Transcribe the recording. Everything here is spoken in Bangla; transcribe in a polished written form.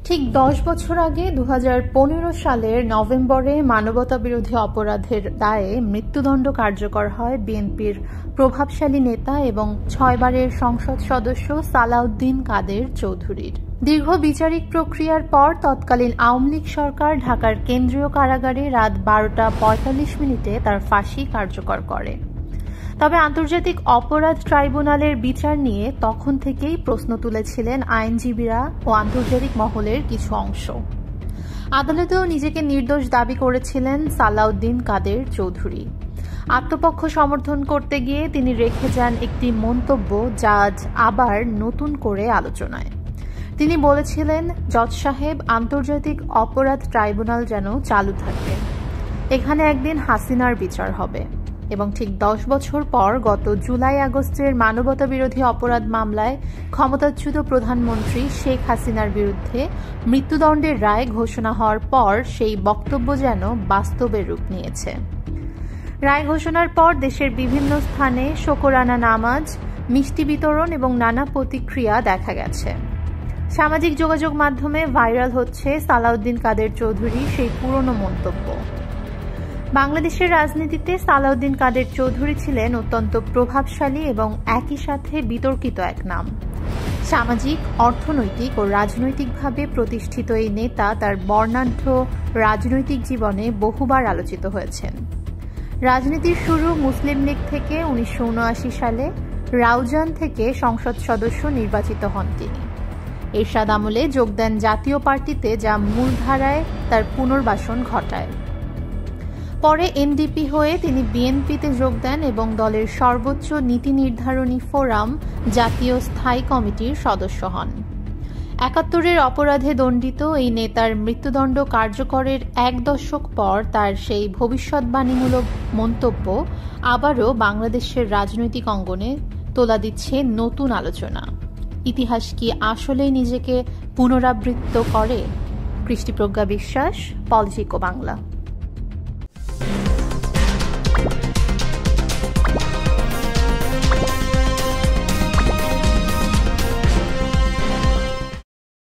ঠিক 10 বছর আগে 2015 সালের নভেম্বরে মানবতাবিরোধী অপরাধের দায়ে মৃত্যুদণ্ড কার্যকর হয় বিএনপির প্রভাবশালী নেতা এবং 6 বারের সংসদ সদস্য সালাউদ্দিন কাদের চৌধুরীর। দীর্ঘ বিচারিক প্রক্রিয়ার পর তৎকালীন আওয়ামী লীগ সরকার ঢাকার কেন্দ্রীয় কারাগারে রাত 12টা 45 মিনিটে তার ফাঁসি কার্যকর করে। তবে আন্তর্জাতিক অপরাধ ট্রাইব্যুনালের বিচার নিয়ে তখন থেকেই প্রশ্ন তুলেছিলেন আইনজীবীরা ও আন্তর্জাতিক মহলের কিছু অংশ। আদালতেও নিজেকে নির্দোষ দাবি করেছিলেন সালাউদ্দিন কাদের চৌধুরী। আত্মপক্ষ সমর্থন করতে গিয়ে তিনি রেখে যান একটি মন্তব্য যা আজ আবার নতুন করে আলোচনায়। তিনি বলেছিলেন, জজ সাহেব, আন্তর্জাতিক অপরাধ ট্রাইব্যুনাল যেন চালু থাকে, এখানে একদিন হাসিনার বিচার হবে। এবং ঠিক 10 বছর পর গত জুলাই-আগস্টের মানবতাবিরোধী অপরাধ মামলায় ক্ষমতাচ্যুত প্রধানমন্ত্রী শেখ হাসিনার বিরুদ্ধে মৃত্যুদণ্ডের রায় ঘোষণা হওয়ার পর সেই বক্তব্য যেন বাস্তবে রূপ নিয়েছে। রায় ঘোষণার পর দেশের বিভিন্ন স্থানে শোকরানা নামাজ, মিষ্টি বিতরণ এবং নানা প্রতিক্রিয়া দেখা গেছে। সামাজিক যোগাযোগ মাধ্যমে ভাইরাল হচ্ছে সালাউদ্দিন কাদের চৌধুরীর সেই পুরনো মন্তব্য। বাংলাদেশের রাজনীতিতে সালাউদ্দিন কাদের চৌধুরী ছিলেন অত্যন্ত প্রভাবশালী এবং একই সাথে বিতর্কিত এক নাম। সামাজিক, অর্থনৈতিক ও রাজনৈতিকভাবে প্রতিষ্ঠিত এই নেতা তার বর্ণাঢ্য রাজনৈতিক জীবনে বহুবার আলোচিত হয়েছেন। রাজনীতির শুরু মুসলিম লীগ থেকে 1979 সালে রাউজান থেকে সংসদ সদস্য নির্বাচিত হন তিনি। এরশাদ আমলে যোগ দেন জাতীয় পার্টিতে, যা মূলধারায় তার পুনর্বাসন ঘটায়। পরে এনডিপি হয়ে তিনি বিএনপিতে যোগ দেন এবং দলের সর্বোচ্চ নীতি নির্ধারণী ফোরাম জাতীয় স্থায়ী কমিটির সদস্য হন। 71-এর অপরাধে দণ্ডিত এই নেতার মৃত্যুদণ্ড কার্যকরের 1 দশক পর তার সেই ভবিষ্যৎবাণীমূলক মন্তব্য আবারও বাংলাদেশের রাজনৈতিক অঙ্গনে তোলা দিচ্ছে নতুন আলোচনা। ইতিহাস কি আসলেই নিজেকে পুনরাবৃত্ত করে? কৃষ্টিপ্রজ্ঞা বিশ্বাস, পলিটিকো বাংলা।